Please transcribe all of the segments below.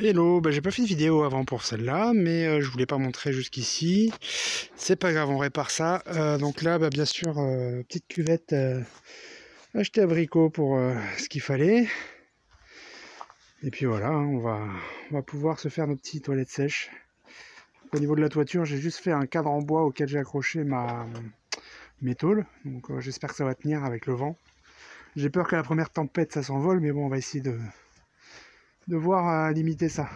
Hello, j'ai pas fait de vidéo avant pour celle-là, mais je voulais pas montrer jusqu'ici. C'est pas grave, on répare ça. Donc là, bien sûr, petite cuvette achetée à Brico pour ce qu'il fallait. Et puis voilà, hein, on va pouvoir se faire nos petites toilettes sèches. Au niveau de la toiture, j'ai juste fait un cadre en bois auquel j'ai accroché mes tôles. Donc j'espère que ça va tenir avec le vent. J'ai peur que la première tempête ça s'envole, mais bon, on va essayer de voir limiter ça.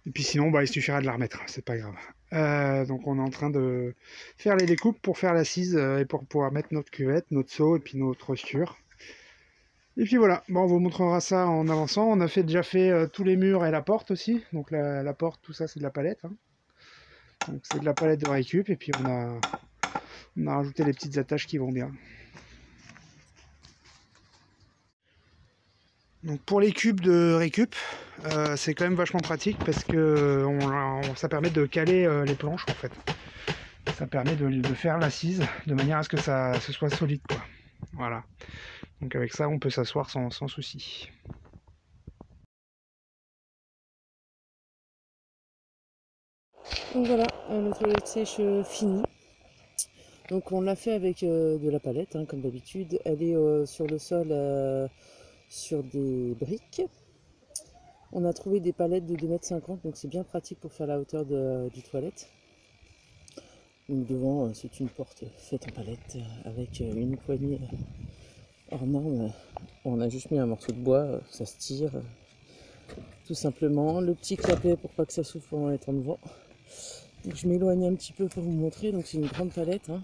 Et puis sinon, il suffira de la remettre, c'est pas grave. Donc on est en train de faire les découpes pour faire l'assise et pour pouvoir mettre notre cuvette, notre seau et puis notre osture. Et puis voilà, on vous montrera ça en avançant. On a déjà fait tous les murs et la porte aussi. Donc la porte, tout ça c'est de la palette. Hein. Donc c'est de la palette de récup et puis on a rajouté les petites attaches qui vont bien. Donc pour les cubes de récup, c'est quand même vachement pratique parce que ça permet de caler les planches en fait. Ça permet de faire l'assise de manière à ce que ce soit solide quoi. Voilà. Donc avec ça on peut s'asseoir sans souci. Donc voilà, notre toilette sèche finie. Donc on l'a fait avec de la palette, hein, comme d'habitude. Elle est sur le sol, sur des briques. On a trouvé des palettes de 2,50 m, donc c'est bien pratique pour faire la hauteur du toilette. Donc devant, c'est une porte faite en palette avec une poignée hors norme. On a juste mis un morceau de bois, ça se tire. Tout simplement, le petit clapet pour pas que ça souffle pendant les temps de vent. Donc je m'éloigne un petit peu pour vous montrer. Donc c'est une grande palette, hein,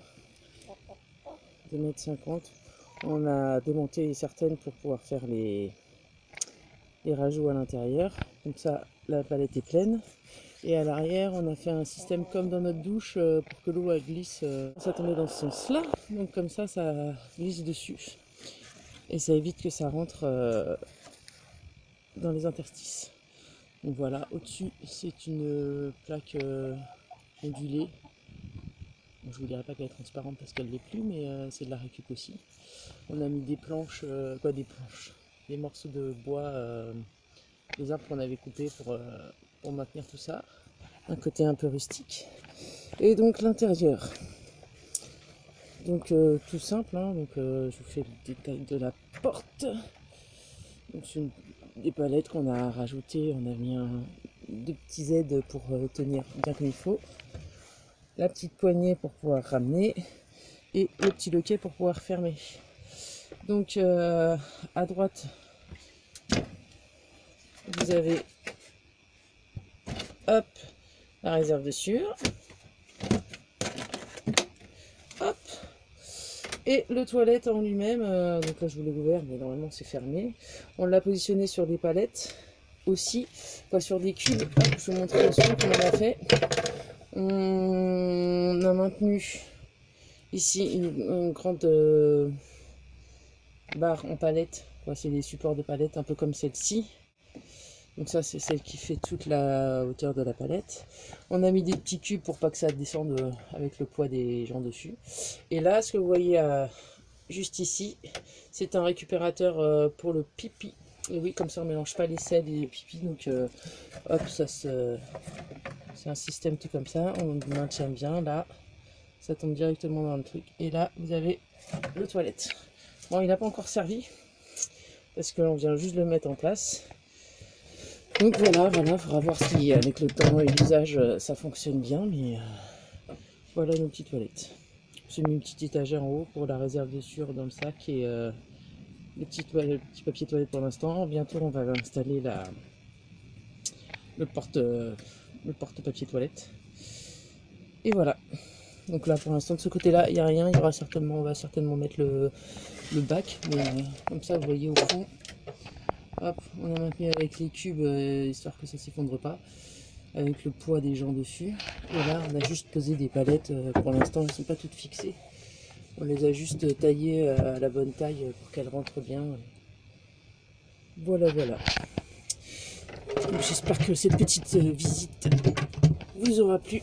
2,50 m. On a démonté certaines pour pouvoir faire les rajouts à l'intérieur. Comme ça, la palette est pleine. Et à l'arrière, on a fait un système comme dans notre douche pour que l'eau glisse. Ça tombait dans ce sens-là. Donc comme ça glisse dessus. Et ça évite que ça rentre dans les interstices. Donc voilà, au-dessus, c'est une plaque ondulée. Je ne vous dirai pas qu'elle est transparente parce qu'elle ne l'est plus, mais c'est de la récup aussi. On a mis des planches, des morceaux de bois, des arbres qu'on avait coupés pour maintenir tout ça. Un côté un peu rustique. Et donc l'intérieur. Donc tout simple, hein, donc, je vous fais le détail de la porte. Donc c'est des palettes qu'on a rajoutées, on a mis deux petits aides pour tenir bien comme il faut. La petite poignée pour pouvoir ramener et le petit loquet pour pouvoir fermer. Donc à droite, vous avez hop, la réserve de sûre. Hop. Et le toilette en lui-même, donc là je vous l'ai ouvert, mais normalement c'est fermé. On l'a positionné sur des palettes aussi, pas sur des cubes. Hop, je vais vous montrer ensuite comment on a fait. On a maintenu ici une grande barre en palette. C'est des supports de palette un peu comme celle-ci. Donc ça c'est celle qui fait toute la hauteur de la palette. On a mis des petits cubes pour pas que ça descende avec le poids des gens dessus. Et là ce que vous voyez juste ici, c'est un récupérateur pour le pipi. Et oui, comme ça on mélange pas les selles et les pipis. Donc hop, c'est un système tout comme ça. On le maintient bien là. Ça tombe directement dans le truc. Et là vous avez le toilette. Bon, il n'a pas encore servi parce qu'on vient juste de le mettre en place. Donc voilà, il faudra voir si avec le temps et l'usage ça fonctionne bien, mais voilà nos petites toilettes. J'ai mis une petite étagère en haut pour la réserve de sûre dans le sac et le petit papier toilette pour l'instant. Bientôt on va installer le porte-papier toilette. Et voilà. Donc là pour l'instant de ce côté-là il n'y a rien, on va certainement mettre le bac, mais comme ça vous voyez au fond. Hop, on a maintenu avec les cubes, histoire que ça ne s'effondre pas, avec le poids des gens dessus. Et là, on a juste posé des palettes, pour l'instant, elles ne sont pas toutes fixées. On les a juste taillées à la bonne taille pour qu'elles rentrent bien. Voilà. J'espère que cette petite visite vous aura plu.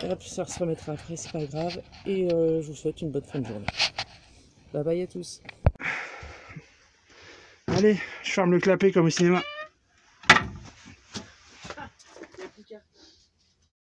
Hop, ça se remettra après, c'est pas grave. Et je vous souhaite une bonne fin de journée. Bye bye à tous. Allez, je ferme le clapet comme au cinéma.